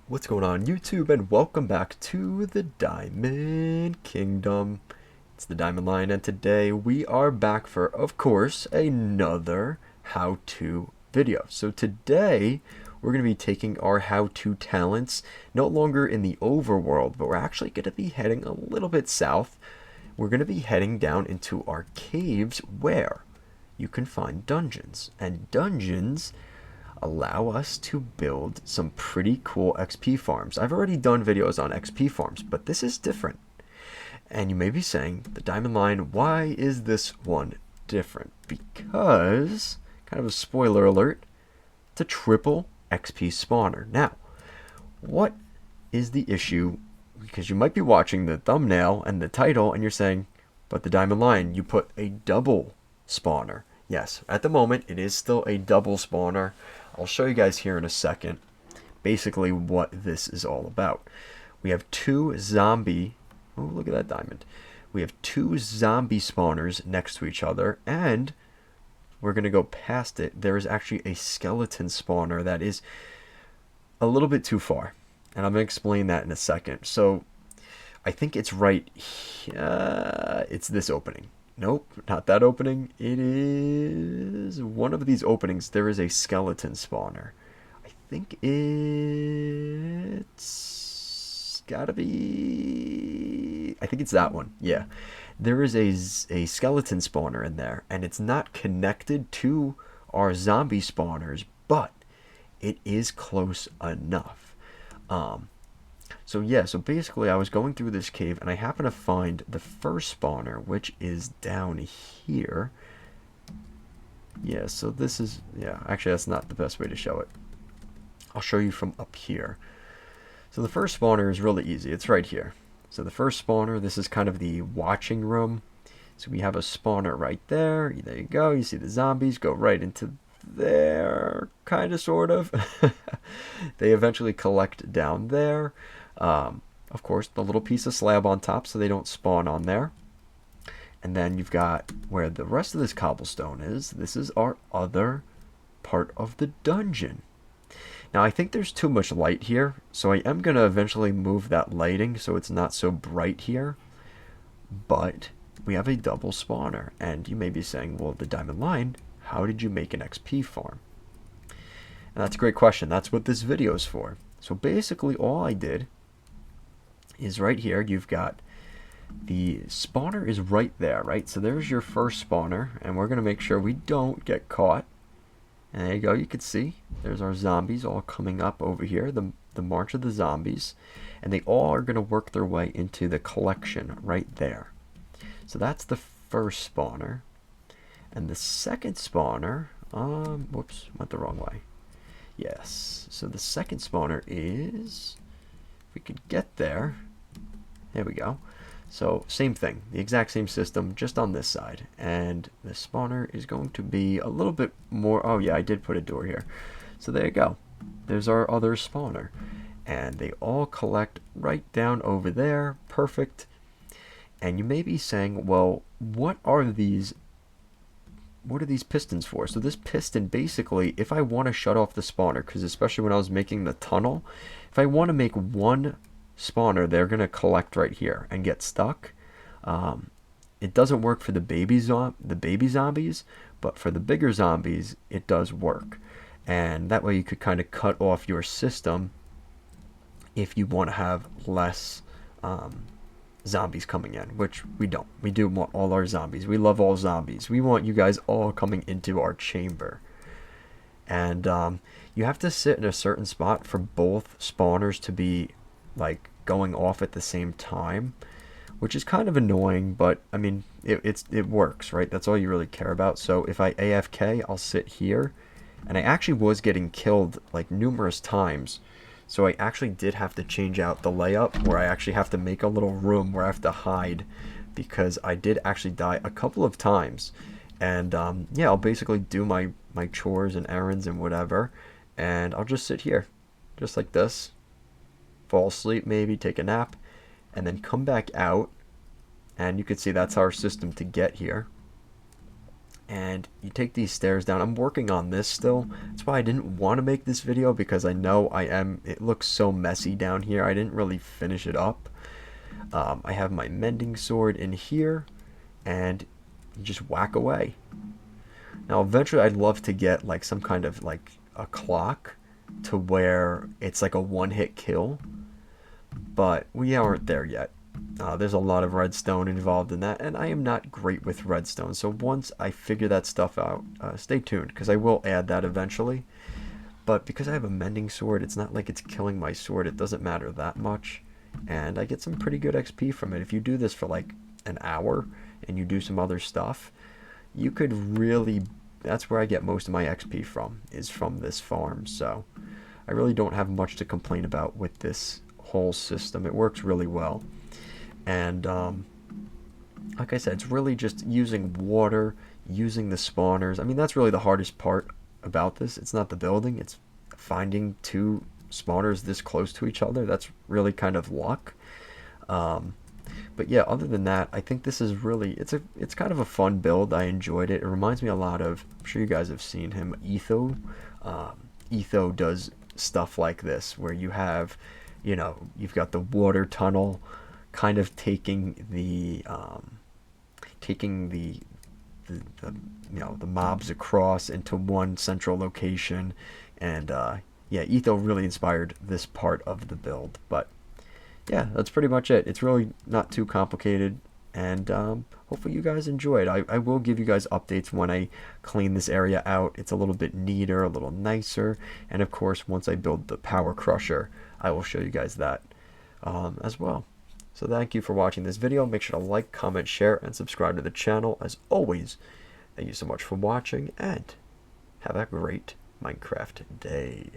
What's going on YouTube, and welcome back to the Diamond Kingdom. It's the Diamond Lion, and today we are back for, of course, another how-to video. So today we're going to be taking our how-to talents no longer in the overworld, but we're actually going to be heading a little bit south. We're going to be heading down into our caves where you can find dungeons, and dungeons allow us to build some pretty cool XP farms. I've already done videos on XP farms, but this is different. And you may be saying, the Diamond Lion, why is this one different? Because, kind of a spoiler alert, it's a triple XP spawner. Now, what is the issue? Because you might be watching the thumbnail and the title and you're saying, but the Diamond Lion, you put a double spawner. Yes, at the moment it is still a double spawner. I'll show you guys here in a second basically what this is all about. We have two zombie, oh look at that diamond. We have two zombie spawners next to each other, and we're going to go past it. There is actually a skeleton spawner that is a little bit too far, and I'm going to explain that in a second. So I think it's right here. It's this opening. Nope, not that opening. It is one of these openings. There is a skeleton spawner. I think it's gotta be... I think it's that one. Yeah. There is a skeleton spawner in there, and it's not connected to our zombie spawners, but it is close enough. So yeah, so basically I was going through this cave and I happened to find the first spawner, which is down here. Yeah, so this is, yeah, actually that's not the best way to show it. I'll show you from up here. So the first spawner is really easy. It's right here. So the first spawner, this is kind of the watching room. So we have a spawner right there. There you go. You see the zombies go right into there, kind of, sort of. They eventually collect down there. Of course, the little piece of slab on top so they don't spawn on there. And then you've got where the rest of this cobblestone is. This is our other part of the dungeon. Now, I think there's too much light here, so I am going to eventually move that lighting so it's not so bright here. But we have a double spawner, and you may be saying, well, the Diamond Lion, how did you make an XP farm? And that's a great question. That's what this video is for. So basically all I did is right here, you've got the spawner is right there, right? So there's your first spawner, and we're going to make sure we don't get caught. And there you go, you can see there's our zombies all coming up over here, the march of the zombies, and they all are going to work their way into the collection right there. So that's the first spawner. And the second spawner, whoops, went the wrong way. Yes, so the second spawner is, if we could get there, there we go. So same thing, the exact same system, just on this side. And the spawner is going to be a little bit more, oh yeah, I did put a door here. So there you go, there's our other spawner. And they all collect right down over there, perfect. And you may be saying, well, what are these pistons for? So this piston, basically, if I want to shut off the spawner, because especially when I was making the tunnel, if I want to make one spawner, they're going to collect right here and get stuck. It doesn't work for the baby zombies, but for the bigger zombies, it does work. And that way you could kind of cut off your system if you want to have less zombies coming in, which we don't. We do want all our zombies. We love all zombies. We want you guys all coming into our chamber. And you have to sit in a certain spot for both spawners to be like going off at the same time, which is kind of annoying, but I mean it works, right? That's all you really care about. So if I AFK, I'll sit here, and I actually was getting killed like numerous times. So I actually did have to change out the layup where I actually have to make a little room where I have to hide, because I did actually die a couple of times. And yeah, I'll basically do my chores and errands and whatever, and I'll just sit here just like this, fall asleep, maybe take a nap, and then come back out. And you can see that's our system to get here. and you take these stairs down. I'm working on this still. That's why I didn't want to make this video, because I know it looks so messy down here. I didn't really finish it up. I have my mending sword in here, and you just whack away. Now eventually I'd love to get like some kind of like a clock to where it's like a one-hit kill, but we aren't there yet. There's a lot of redstone involved in that, and I am not great with redstone. So once I figure that stuff out, stay tuned, because I will add that eventually. But because I have a mending sword, it's not like it's killing my sword. It doesn't matter that much, and I get some pretty good XP from it. If you do this for like an hour and you do some other stuff, you could really, that's where I get most of my XP from, is from this farm. So I really don't have much to complain about with this whole system. It works really well. And like I said, it's really just using water, using the spawners. I mean, that's really the hardest part about this. It's not the building, it's finding two spawners this close to each other. That's really kind of luck. But yeah, other than that, I think this is really, it's kind of a fun build. I enjoyed it. It reminds me a lot of, I'm sure you guys have seen him, Etho. Etho does stuff like this, where you have, you know, you've got the water tunnel kind of taking the you know, the mobs across into one central location. And yeah, Etho really inspired this part of the build. But yeah, that's pretty much it. It's really not too complicated, and hopefully you guys enjoyed. I will give you guys updates when I clean this area out. It's a little bit neater, a little nicer, and of course once I build the power crusher, I will show you guys that as well. So thank you for watching this video. Make sure to like, comment, share, and subscribe to the channel. As always, thank you so much for watching, and have a great Minecraft day.